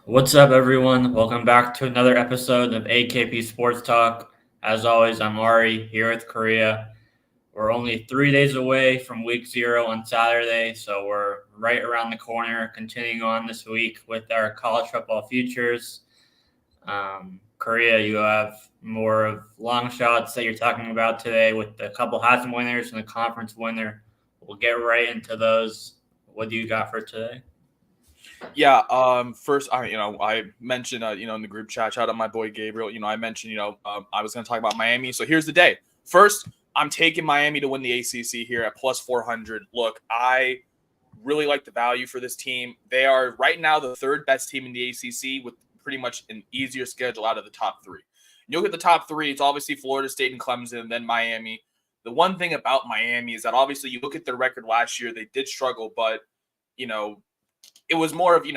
What's up, everyone? Welcome back to another episode of AKP Sports Talk. As always, I'm Ari here with Korea. We're only 3 days away from week zero on Saturday, so we're right around the corner, continuing on this week with our college football futures. Korea, you have more of long shots that you're talking about today with a couple Heisman winners and a conference winner. We'll get right into those. What do you got for today? Yeah. First, I mentioned, in the group chat, shout out my boy Gabriel. I mentioned, I was going to talk about Miami. So here's the day. First, I'm taking Miami to win the ACC here at plus 400. Look, I really like the value for this team. They are right now the third best team in the ACC with pretty much an easier schedule out of the top three. You look at the top three, it's obviously Florida State and Clemson, and then Miami. The one thing about Miami is that obviously you look at their record last year, they did struggle, but you know, it was more of,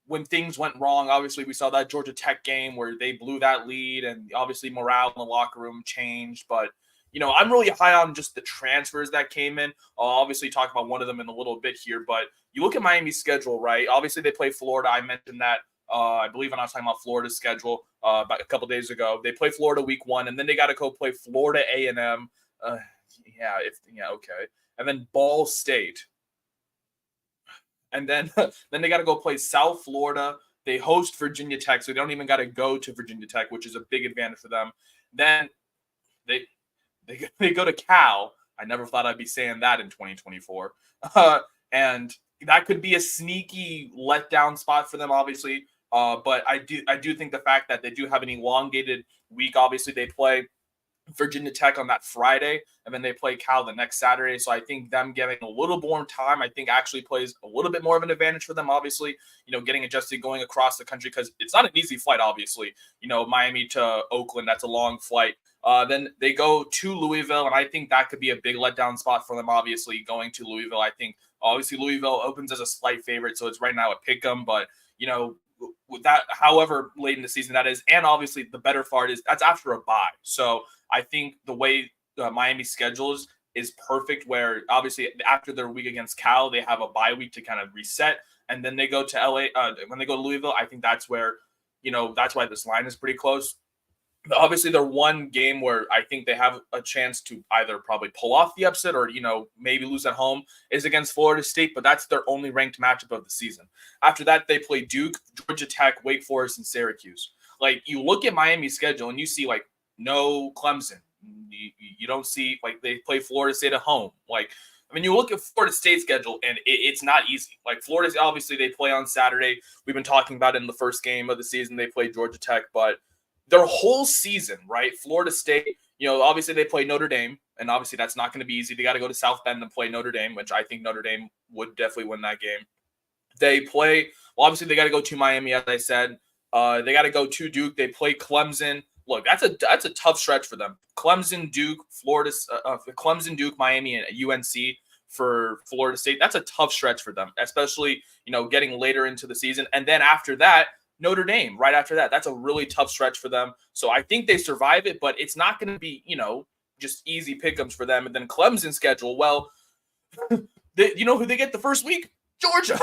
when things went wrong. Obviously, we saw that Georgia Tech game where they blew that lead, and obviously morale in the locker room changed. But, I'm really high on just the transfers that came in. I'll obviously talk about one of them in a little bit here. But you look at Miami's schedule, right? Obviously, they play Florida. I mentioned that, I believe, when I was talking about Florida's schedule about a couple days ago. They play Florida week 1, and then they got to go play Florida A&M. Okay. And then Ball State. And then they got to go play South Florida. They host Virginia Tech, so they don't even got to go to Virginia Tech, which is a big advantage for them. Then they go to Cal. I never thought I'd be saying that in 2024. And that could be a sneaky letdown spot for them, obviously. But I do think the fact that they do have an elongated week. Obviously, they play Virginia Tech on that Friday, and then they play Cal the next Saturday. So I think them getting a little more time, I think actually plays a little bit more of an advantage for them. Obviously, getting adjusted going across the country, because it's not an easy flight. Obviously, Miami to Oakland, that's a long flight. Then they go to Louisville, and I think that could be a big letdown spot for them. Obviously, going to Louisville, I think obviously Louisville opens as a slight favorite, so it's right now a pick 'em. But with that, however late in the season that is, and obviously the better part is that's after a bye. So I think the way Miami schedules is perfect, where obviously after their week against Cal, they have a bye week to kind of reset, and then they go to LA. When they go to Louisville, I think that's where, that's why this line is pretty close. Obviously, their one game where I think they have a chance to either probably pull off the upset or, maybe lose at home is against Florida State, but that's their only ranked matchup of the season. After that, they play Duke, Georgia Tech, Wake Forest, and Syracuse. Like, you look at Miami's schedule and you see, like, no Clemson. You don't see, like, they play Florida State at home. Like, I mean, you look at Florida State's schedule, and it's not easy. Like, Florida, obviously, they play on Saturday. We've been talking about it in the first game of the season. They play Georgia Tech, but their whole season, right? Florida State, obviously they play Notre Dame, and obviously that's not going to be easy. They got to go to South Bend and play Notre Dame, which I think Notre Dame would definitely win that game. They play, well, obviously they got to go to Miami, as I said. They got to go to Duke. They play Clemson. Look, that's a tough stretch for them. Clemson, Duke, Clemson, Duke, Miami, and UNC for Florida State. That's a tough stretch for them, especially, getting later into the season. And then after that, Notre Dame right after that. That's a really tough stretch for them. So I think they survive it, but it's not going to be, just easy pick'ems for them. And then Clemson's schedule, well, who they get the first week? Georgia.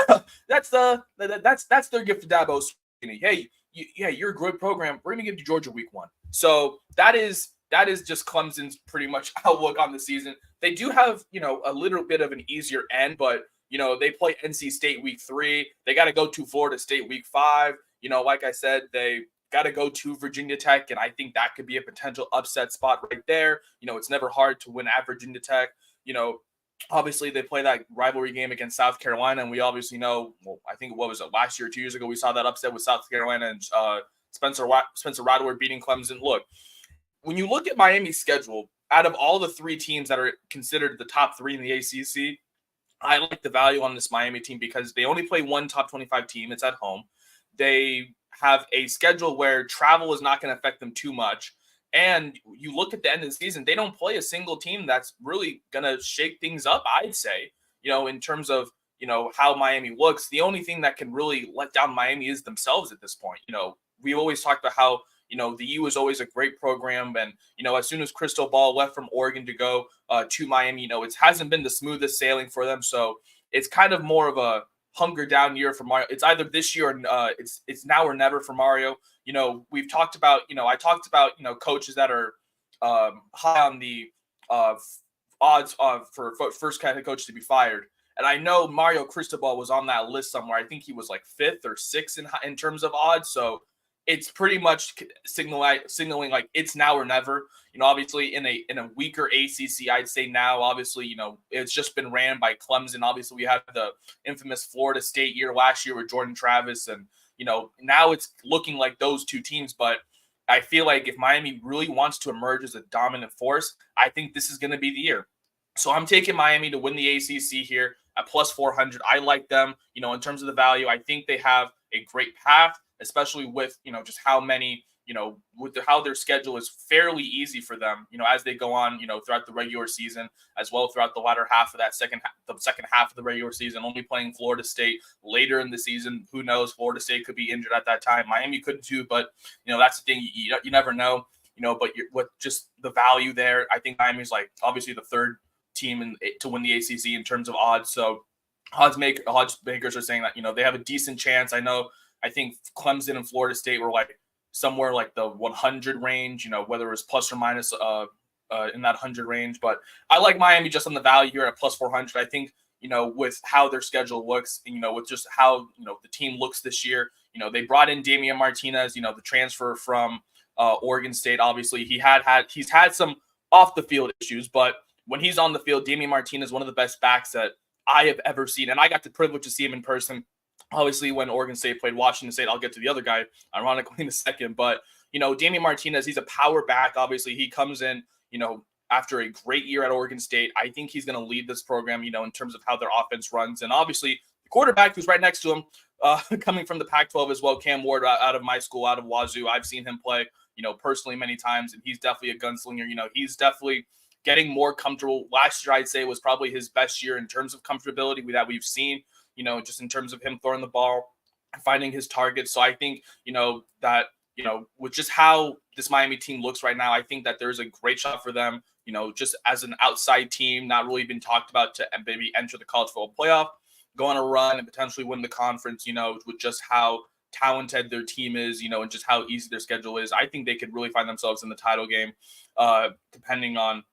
that's their gift to Dabo Swinney. Hey, you're a great program. We're going to give you Georgia week 1. So that is just Clemson's pretty much outlook on the season. They do have, a little bit of an easier end, but, they play NC State week 3. They got to go to Florida State week 5. Like I said, they got to go to Virginia Tech, and I think that could be a potential upset spot right there. It's never hard to win at Virginia Tech. Obviously they play that rivalry game against South Carolina, and we obviously know, well, I think, what was it, last year, 2 years ago, we saw that upset with South Carolina and Spencer Rattler beating Clemson. Look, when you look at Miami's schedule, out of all the 3 teams that are considered the top 3 in the ACC, I like the value on this Miami team because they only play one top 25 team. It's at home. They have a schedule where travel is not going to affect them too much. And you look at the end of the season, they don't play a single team that's really going to shake things up, I'd say, in terms of, how Miami looks. The only thing that can really let down Miami is themselves at this point. We've always talked about how, the U is always a great program. And, as soon as Crystal Ball left from Oregon to go to Miami, it hasn't been the smoothest sailing for them. So it's kind of more of a, hunker down year for Mario. It's either this year or it's now or never for Mario. We've talked about, I talked about, coaches that are high on the odds for first kind of coach to be fired. And I know Mario Cristobal was on that list somewhere. I think he was like 5th or 6th in terms of odds. So it's pretty much signaling like it's now or never. Obviously in a weaker ACC, I'd say now. Obviously, it's just been ran by Clemson. Obviously, we had the infamous Florida State year last year with Jordan Travis, and now it's looking like those two teams. But I feel like if Miami really wants to emerge as a dominant force, I think this is going to be the year. So I'm taking Miami to win the ACC here at plus 400. I like them, in terms of the value. I think they have a great path, especially with, just how many, how their schedule is fairly easy for them, as they go on, throughout the regular season, as well throughout the latter half of the second half of the regular season, only playing Florida State later in the season. Who knows? Florida State could be injured at that time. Miami could too, but, that's the thing. You never know, but with just the value there, I think Miami's like obviously the third team to win the ACC in terms of odds. So odds makers are saying that, they have a decent chance. I think Clemson and Florida State were like somewhere like the 100 range, whether it was plus or minus in that 100 range. But I like Miami just on the value here at plus 400. I think, with how their schedule looks, with just how, the team looks this year, they brought in Damian Martinez, the transfer from Oregon State. Obviously, he's had some off the field issues, but when he's on the field, Damian Martinez is one of the best backs that I have ever seen. And I got the privilege to see him in person. Obviously, when Oregon State played Washington State, I'll get to the other guy, ironically, in a second. But, Damian Martinez, he's a power back. Obviously, he comes in, after a great year at Oregon State. I think he's going to lead this program, in terms of how their offense runs. And obviously, the quarterback who's right next to him, coming from the Pac-12 as well, Cam Ward, out of my school, out of Wazoo. I've seen him play, personally many times, and he's definitely a gunslinger. He's definitely getting more comfortable. Last year, I'd say, was probably his best year in terms of comfortability that we've seen, just in terms of him throwing the ball, finding his targets. So I think, that, with just how this Miami team looks right now, I think that there's a great shot for them, just as an outside team, not really been talked about, to maybe enter the college football playoff, go on a run and potentially win the conference, with just how talented their team is, and just how easy their schedule is. I think they could really find themselves in the title game, depending on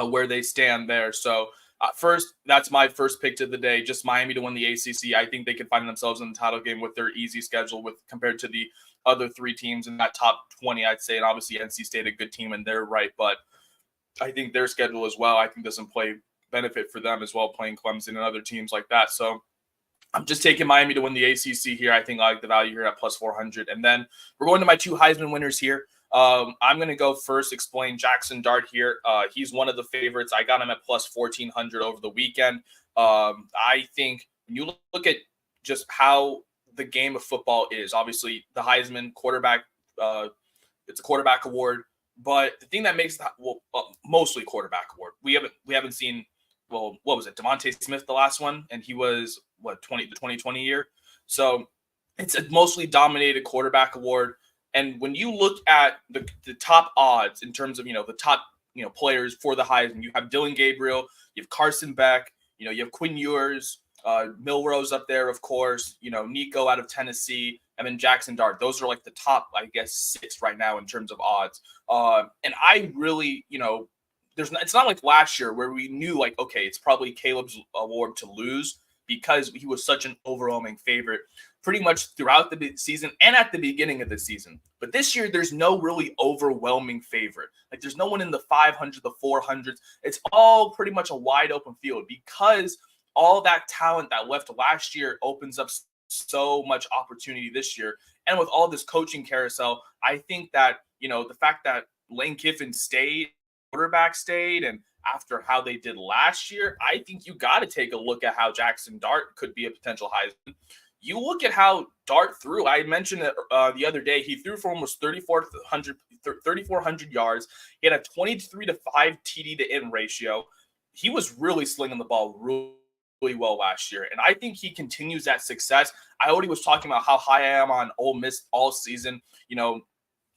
where they stand there. So first, that's my first pick of the day, just Miami to win the ACC. I think they can find themselves in the title game with their easy schedule compared to the other three teams in that top 20, I'd say. And obviously NC State, a good team, and they're right. But I think their schedule as well, I think doesn't play benefit for them as well, playing Clemson and other teams like that. So I'm just taking Miami to win the ACC here. I think I like the value here at plus 400. And then we're going to my two Heisman winners here. I'm going to go first, explain Jackson Dart here. He's one of the favorites. I got him at plus 1,400 over the weekend. I think when you look at just how the game of football is, obviously the Heisman quarterback, it's a quarterback award, but the thing that makes that, mostly quarterback award. We haven't seen, what was it? Devontae Smith, the last one. And he was the 2020 year. So it's a mostly dominated quarterback award. And when you look at the top odds in terms of, the top, players for the Heisman, you have Dylan Gabriel, you have Carson Beck, you have Quinn Ewers, Milrose up there, of course, Nico out of Tennessee, and then Jackson Dart. Those are like the top, I guess, 6 right now in terms of odds. And I really, it's not like last year where we knew like, okay, it's probably Caleb's award to lose because he was such an overwhelming favorite pretty much throughout the season and at the beginning of the season. But this year, there's no really overwhelming favorite. Like there's no one in the 500s, the 400s. It's all pretty much a wide open field because all that talent that left last year opens up so much opportunity this year. And with all this coaching carousel, I think that, the fact that Lane Kiffin quarterback stayed, and after how they did last year, I think you got to take a look at how Jackson Dart could be a potential Heisman. You look at how Dart threw. I mentioned it the other day. He threw for almost 3,400 yards. He had a 23-5 TD to in ratio. He was really slinging the ball really well last year. And I think he continues that success. I already was talking about how high I am on Ole Miss all season,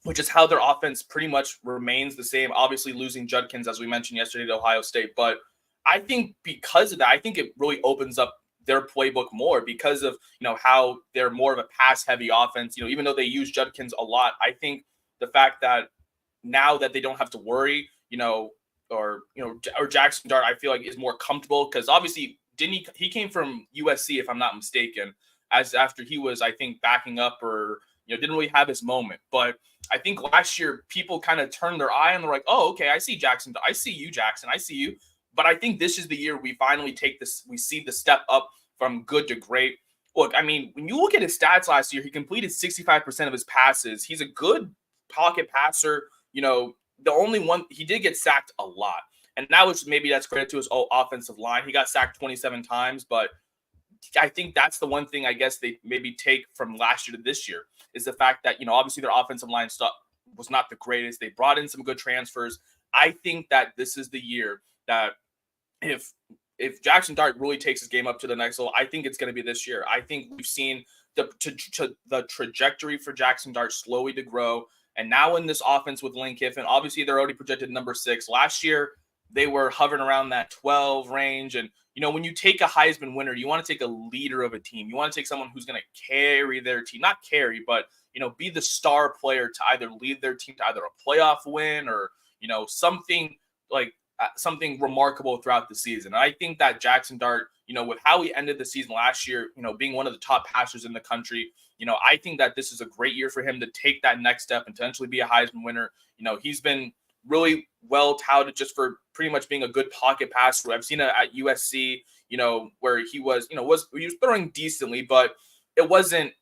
which is how their offense pretty much remains the same. Obviously losing Judkins, as we mentioned yesterday, to Ohio State. But I think because of that, I think it really opens up their playbook more because of, how they're more of a pass heavy offense. Even though they use Judkins a lot, I think the fact that now that they don't have to worry, or Jackson Dart, I feel like is more comfortable because obviously he came from USC, if I'm not mistaken, as after he was, I think, backing up or, didn't really have his moment. But I think last year people kind of turned their eye and they're like, oh, okay, I see Jackson. I see you, Jackson. I see you. But I think this is the year we finally we see the step up from good to great. Look, I mean, when you look at his stats last year, he completed 65% of his passes. He's a good pocket passer. The only one, he did get sacked a lot. And that's credit to his offensive line. He got sacked 27 times, but I think that's the one thing I guess they maybe take from last year to this year is the fact that, obviously their offensive line stuff was not the greatest. They brought in some good transfers. I think that this is the year that if Jackson Dart really takes his game up to the next level, I think it's going to be this year. I think we've seen the trajectory for Jackson Dart slowly to grow. And now in this offense with Lane Kiffin, obviously they're already projected number 6. Last year, they were hovering around that 12 range. And, when you take a Heisman winner, you want to take a leader of a team. You want to take someone who's going to carry their team, not carry, but, be the star player to either lead their team to either a playoff win or, something remarkable throughout the season. And I think that Jackson Dart, with how he ended the season last year, being one of the top passers in the country, I think that this is a great year for him to take that next step and potentially be a Heisman winner. He's been really well touted just for pretty much being a good pocket passer. I've seen it at USC, where he was throwing decently, but it wasn't,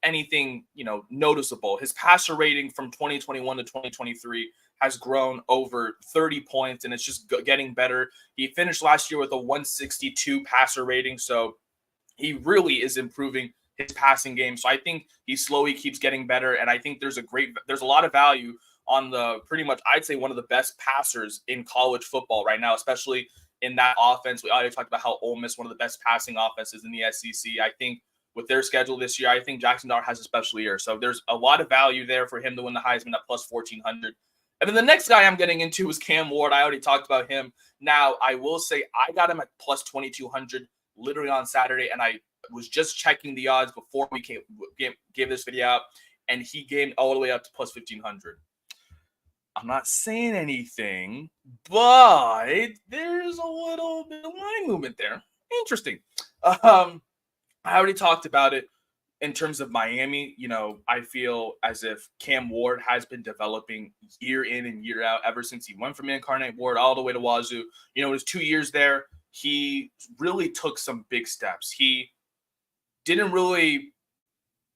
anything, noticeable. His passer rating from 2021 to 2023 has grown over 30 points, and it's just getting better. He finished last year with a 162 passer rating, so he really is improving his passing game. So I think he slowly keeps getting better, and I think there's a lot of value on pretty much, I'd say, one of the best passers in college football right now, especially in that offense. We already talked about how Ole Miss, one of the best passing offenses in the SEC. I think with their schedule this year, I think Jackson Dart has a special year. So there's a lot of value there for him to win the Heisman at plus 1,400. And then the next guy I'm getting into is Cam Ward. I already talked about him. Now, I will say I got him at plus 2,200 literally on Saturday, and I was just checking the odds before we gave this video out, and he gained all the way up to plus 1,500. I'm not saying anything, but there's a little bit of line movement there. Interesting. I already talked about it in terms of Miami. I feel as if Cam Ward has been developing year in and year out ever since he went from Incarnate Ward all the way to Wazoo. It was 2 years there. He really took some big steps. He didn't really,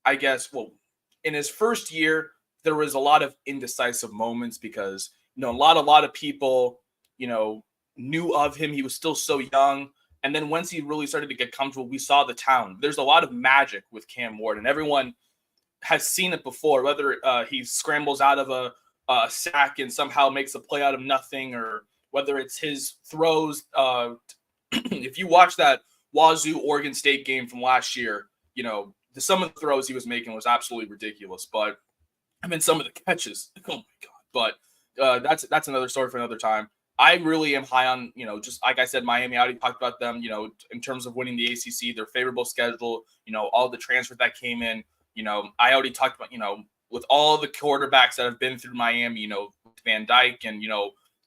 in his first year, there was a lot of indecisive moments because, a lot of people, knew of him. He was still so young. And then once he really started to get comfortable, we saw the town. There's a lot of magic with Cam Ward, and everyone has seen it before, whether he scrambles out of a sack and somehow makes a play out of nothing, or whether it's his throws. If you watch that Wazoo Oregon State game from last year, some of the throws he was making was absolutely ridiculous. But some of the catches, oh my God. But that's another story for another time. I really am high on, just like I said, Miami. I already talked about them, in terms of winning the ACC, their favorable schedule, all the transfers that came in. I already talked about, with all the quarterbacks that have been through Miami, Van Dyke and,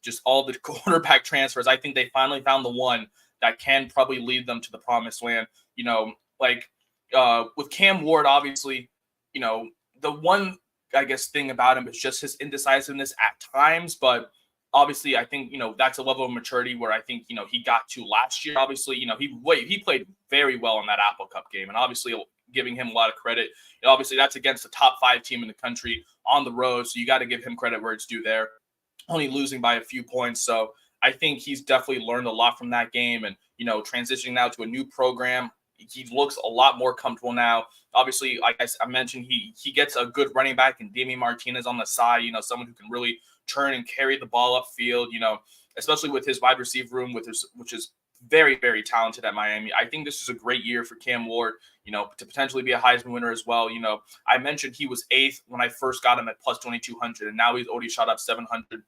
just all the quarterback transfers. I think they finally found the one that can probably lead them to the promised land. With Cam Ward, obviously, the one, thing about him is just his indecisiveness at times, but obviously, I think, that's a level of maturity where I think, he got to last year. Obviously, he played very well in that Apple Cup game, and obviously giving him a lot of credit. And obviously, that's against the top 5 team in the country on the road, so you got to give him credit where it's due there. Only losing by a few points, so I think he's definitely learned a lot from that game, and, transitioning now to a new program. He looks a lot more comfortable now. Obviously, like I mentioned, he gets a good running back in Damian Martinez on the side, someone who can really turn and carry the ball upfield, especially with his wide receiver room, which is very, very talented at Miami. I think this is a great year for Cam Ward, to potentially be a Heisman winner as well. I mentioned he was 8th when I first got him at plus 2,200, and now he's already shot up 700,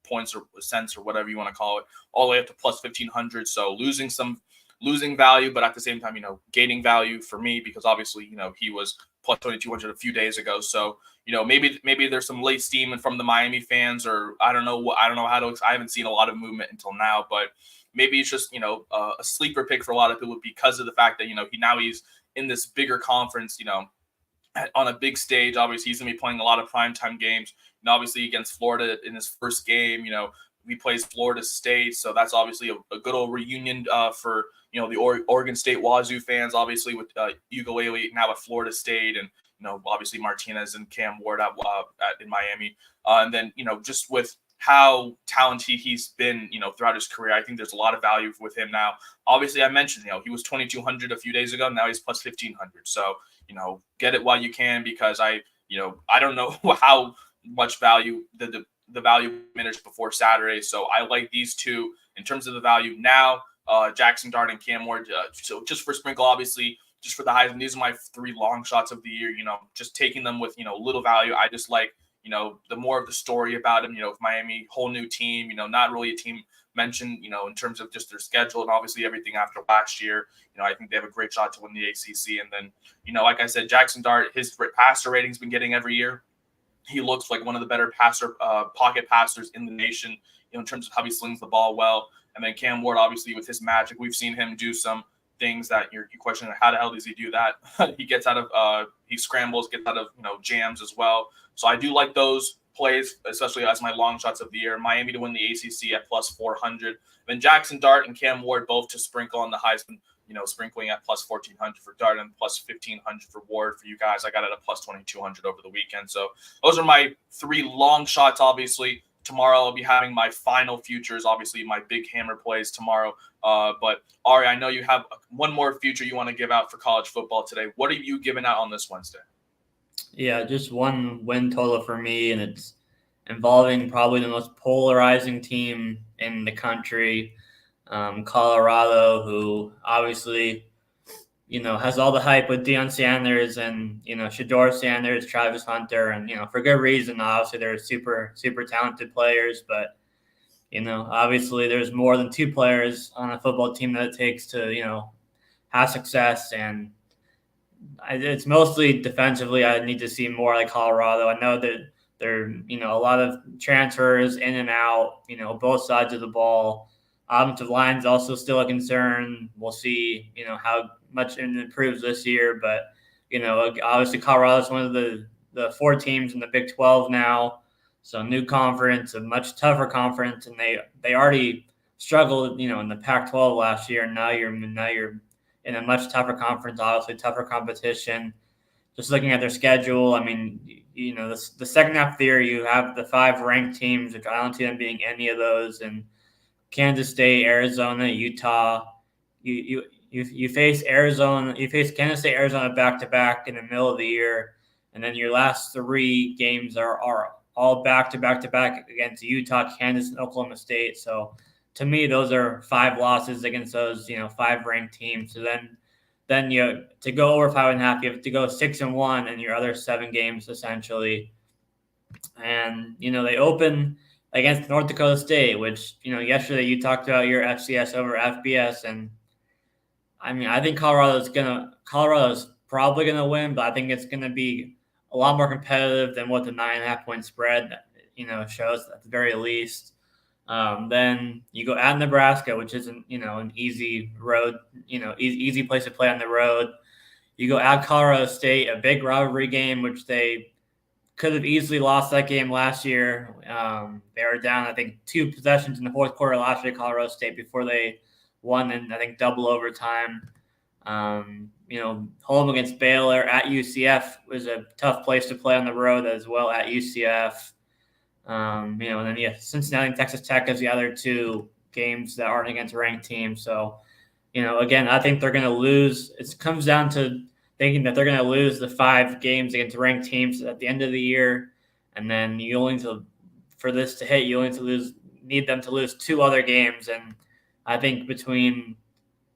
points or cents or whatever you want to call it, all the way up to plus 1,500. So losing some losing value, but at the same time, gaining value for me because obviously, he was plus 2,200 a few days ago. So, maybe there's some late steam from the Miami fans, or I don't know I haven't seen a lot of movement until now, but maybe it's just, a sleeper pick for a lot of people because of the fact that, he's in this bigger conference, on a big stage. Obviously, he's going to be playing a lot of primetime games. And obviously, against Florida in his first game, he plays Florida State. So that's obviously a good old reunion for, the Oregon State Wazoo fans, obviously with Ukulele now at Florida State, and, obviously Martinez and Cam Ward in Miami. And then, just with how talented he's been, throughout his career, I think there's a lot of value with him now. Obviously, I mentioned, he was 2,200 a few days ago. Now he's plus 1,500. So, get it while you can, because I don't know how much value the value diminished before Saturday. So I like these two in terms of the value now. Jackson Dart and Cam Ward. So just for Sprinkle, obviously, just for the Heisman, these are my 3 long shots of the year. Just taking them with little value. I just like the more of the story about him. Miami, whole new team. Not really a team mentioned, in terms of just their schedule and obviously everything after last year. I think they have a great shot to win the ACC. And then, like I said, Jackson Dart, his passer rating's been getting every year. He looks like one of the better pocket passers in the nation, in terms of how he slings the ball well. And then Cam Ward, obviously, with his magic, we've seen him do some things that you question, how the hell does he do that? He gets out of he scrambles, gets out of jams as well. So I do like those plays, especially as my long shots of the year. Miami to win the ACC at plus 400. Then Jackson Dart and Cam Ward both to sprinkle on the Heisman, sprinkling at plus 1,400 for Dart and plus 1,500 for Ward. For you guys, I got it at plus 2,200 over the weekend. So those are my 3 long shots. Obviously, tomorrow I'll be having my final futures, obviously my big hammer plays tomorrow. But Ari, I know you have one more future you want to give out for college football today. What are you giving out on this Wednesday? Yeah, just one win total for me, and it's involving probably the most polarizing team in the country, Colorado, who obviously, has all the hype with Deion Sanders and, Shedeur Sanders, Travis Hunter, and, for good reason. Obviously, they're super, super talented players, but, obviously there's more than 2 players on a football team that it takes to, have success. And it's mostly defensively. I need to see more like Colorado. I know that there, a lot of transfers in and out, both sides of the ball. Offensive line is also still a concern. We'll see, how much it improves this year. But, obviously Colorado is one of the 4 teams in the Big 12 now. So new conference, a much tougher conference, and they already struggled, in the Pac-12 last year. And now you're in a much tougher conference, obviously tougher competition. Just looking at their schedule, I mean, the second half of the year, you have the 5 ranked teams, which I don't see them being any of those. And Kansas State, Arizona, Utah. You face Arizona, you face Kansas State, Arizona back to back in the middle of the year, and then your last 3 games are all back to back against Utah, Kansas, and Oklahoma State. So to me, those are 5 losses against those 5 ranked teams. So then you to go over 5.5, you have to go 6-1 in your other 7 games essentially. And they open against North Dakota State, which yesterday you talked about your FCS over FBS, and I mean I think Colorado's probably gonna win, but I think it's gonna be a lot more competitive than what the 9.5 point spread shows at the very least. Then you go at Nebraska, which isn't an easy road, easy place to play on the road. You go at Colorado State, a big rivalry game, which they could have easily lost that game last year. They were down, I think, 2 possessions in the fourth quarter last year, Colorado State, before they won in, I think, double overtime. Home against Baylor, at UCF was a tough place to play on the road as well, at UCF. And then Cincinnati and Texas Tech as the other 2 games that aren't against ranked teams. So, again, I think they're going to lose. It comes down to thinking that they're going to lose the 5 games against ranked teams at the end of the year, and then for this to hit, you only need them to lose 2 other games. And I think between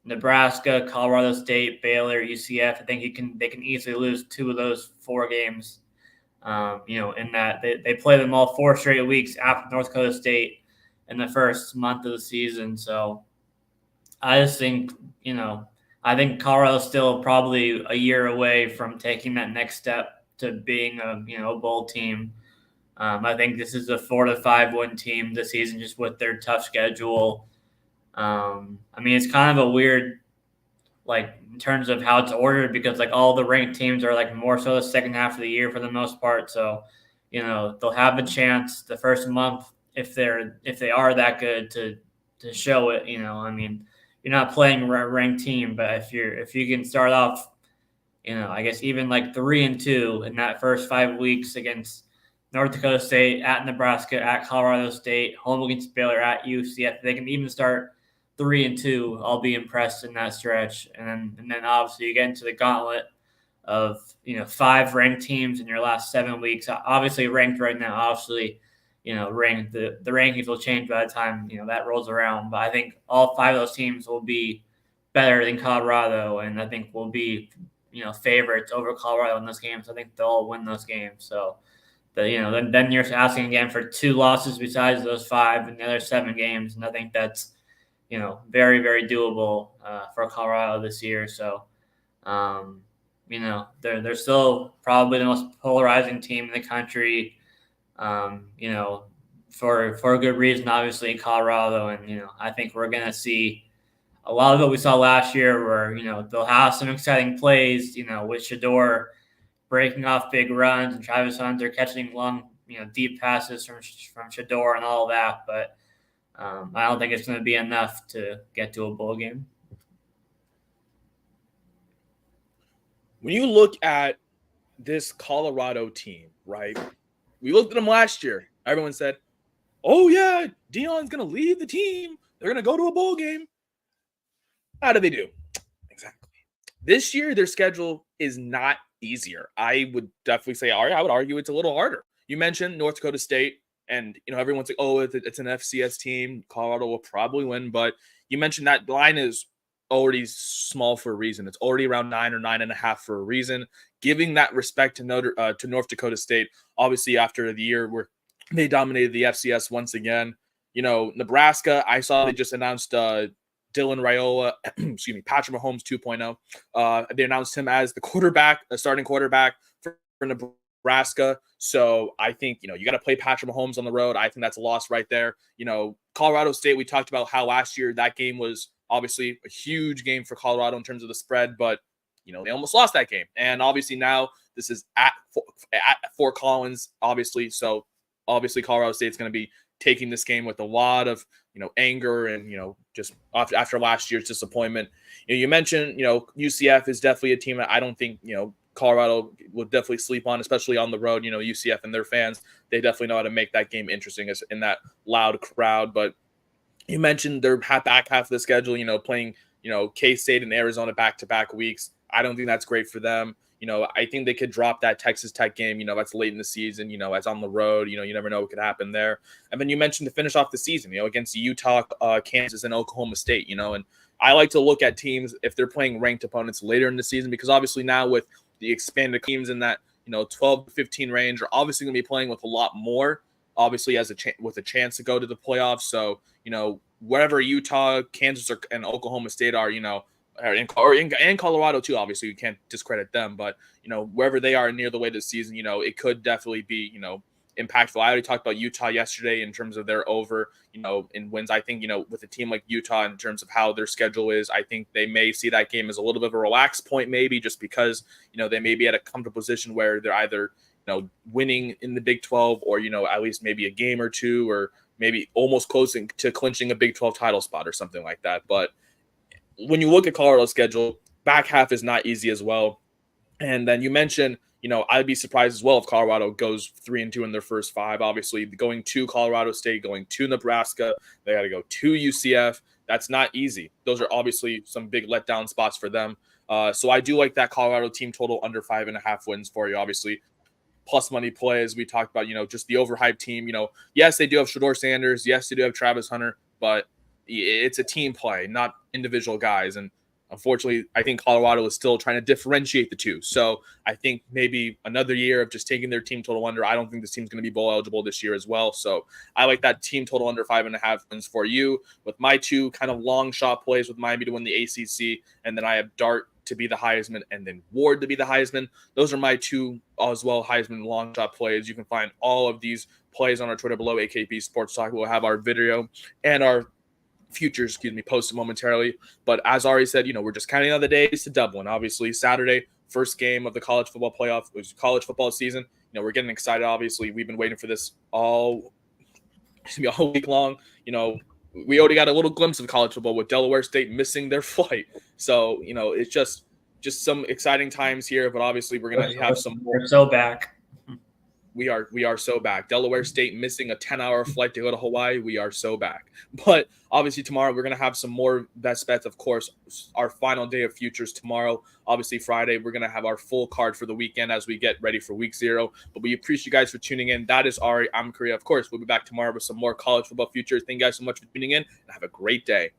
Nebraska, Colorado State, Baylor, UCF, I think they can easily lose 2 of those 4 games. In that they play them all 4 straight weeks after North Dakota State in the first month of the season. So I just think, I think Colorado's still probably a year away from taking that next step to being a bowl team. I think this is a 4 to 5 win team this season, just with their tough schedule. I mean, it's kind of a weird, like, in terms of how it's ordered, because like all the ranked teams are like more so the second half of the year for the most part. So, they'll have a chance the first month if they are that good to show it. I mean, you're not playing a ranked team, but if you can start off, I guess even like 3-2 in that first 5 weeks against North Dakota State, at Nebraska, at Colorado State, home against Baylor, at UCF. They can even start 3-2. I'll be impressed in that stretch. And then obviously you get into the gauntlet of 5 ranked teams in your last 7 weeks. Obviously ranked right now. Obviously, ranked the rankings will change by the time that rolls around. But I think all 5 of those teams will be better than Colorado, and I think will be favorites over Colorado in those games. I think they'll all win those games. So, then you're asking again for 2 losses besides those 5 in the other 7 games, and I think that's very, very doable for Colorado this year. So, they're still probably the most polarizing team in the country. For a good reason, obviously, Colorado, and I think we're gonna see a lot of what we saw last year, where they'll have some exciting plays, with Shador breaking off big runs and Travis Hunter catching long, deep passes from Shador and all of that. But I don't think it's going to be enough to get to a bowl game. When you look at this Colorado team, right? We looked at them last year. Everyone said, "Oh yeah, Deion's going to lead the team. They're going to go to a bowl game." How do they do? Exactly. This year, their schedule is not easier. I would definitely say, I would argue it's a little harder. You mentioned North Dakota State, and everyone's like, "Oh, it's an FCS team. Colorado will probably win." But you mentioned that line is already small for a reason. It's already around 9 or 9.5 for a reason. Giving that respect to North Dakota State, obviously after the year where they dominated the FCS once again. Nebraska, I saw they just announced Dylan Raiola, Patrick Mahomes 2.0. They announced him as the starting quarterback for Nebraska. So I think, you got to play Patrick Mahomes on the road. I think that's a loss right there. Colorado State, we talked about how last year that game was obviously a huge game for Colorado in terms of the spread, but, they almost lost that game. And obviously now this is at Fort Collins, obviously. So obviously Colorado State's going to be taking this game with a lot of, anger and, just after last year's disappointment. You mentioned, UCF is definitely a team that I don't think, Colorado will definitely sleep on, especially on the road. UCF and their fans, they definitely know how to make that game interesting in that loud crowd. But you mentioned their back half of the schedule, playing, K-State and Arizona back-to-back weeks. I don't think that's great for them. I think they could drop that Texas Tech game. That's late in the season. That's on the road. You never know what could happen there. And then you mentioned to finish off the season, against Utah, Kansas, and Oklahoma State. And I like to look at teams if they're playing ranked opponents later in the season, because obviously now with the expanded teams in that 12 to 15 range are obviously going to be playing with a lot more. Obviously, with a chance to go to the playoffs. So wherever Utah, Kansas, and Oklahoma State are, and Colorado too. Obviously, you can't discredit them, but wherever they are near the way to the season, it could definitely be impactful. I already talked about Utah yesterday in terms of their over, in wins. I think with a team like Utah, in terms of how their schedule is, I think they may see that game as a little bit of a relaxed point, maybe just because they may be at a comfortable position where they're either winning in the Big 12 or at least maybe a game or two, or maybe almost closing to clinching a Big 12 title spot or something like that. But when you look at Colorado's schedule, back half is not easy as well. And then you mentioned, I'd be surprised as well if Colorado goes 3-2 in their first 5. Obviously, going to Colorado State, going to Nebraska, they got to go to UCF. That's not easy. Those are obviously some big letdown spots for them. So I do like that Colorado team total under 5.5 wins for you. Obviously, plus money play, as we talked about, just the overhyped team. Yes, they do have Shador Sanders. Yes, they do have Travis Hunter, but it's a team play, not individual guys. And Unfortunately, I think Colorado is still trying to differentiate the two. So I think maybe another year of just taking their team total under. I don't think this team's going to be bowl eligible this year as well. So I like that team total under 5.5 wins for you. With my two kind of long shot plays with Miami to win the ACC, and then I have Dart to be the Heisman and then Ward to be the Heisman. Those are my two as well Heisman long shot plays. You can find all of these plays on our Twitter below, AKP Sports Talk. We'll have our video and our futures, posted momentarily. But as Ari said, we're just counting on the days to Dublin. Obviously, Saturday, first game of the college football playoff, it was college football season. We're getting excited. Obviously, we've been waiting for this all week long. We already got a little glimpse of college football with Delaware State missing their flight. So, it's just some exciting times here. But obviously, we're going to have some more. We're so back. We are so back. Delaware State missing a 10-hour flight to go to Hawaii. We are so back. But obviously tomorrow we're going to have some more best bets. Of course, our final day of futures tomorrow. Obviously Friday we're going to have our full card for the weekend as we get ready for week 0. But we appreciate you guys for tuning in. That is Ari. I'm Korea. Of course, we'll be back tomorrow with some more college football futures. Thank you guys so much for tuning in and have a great day.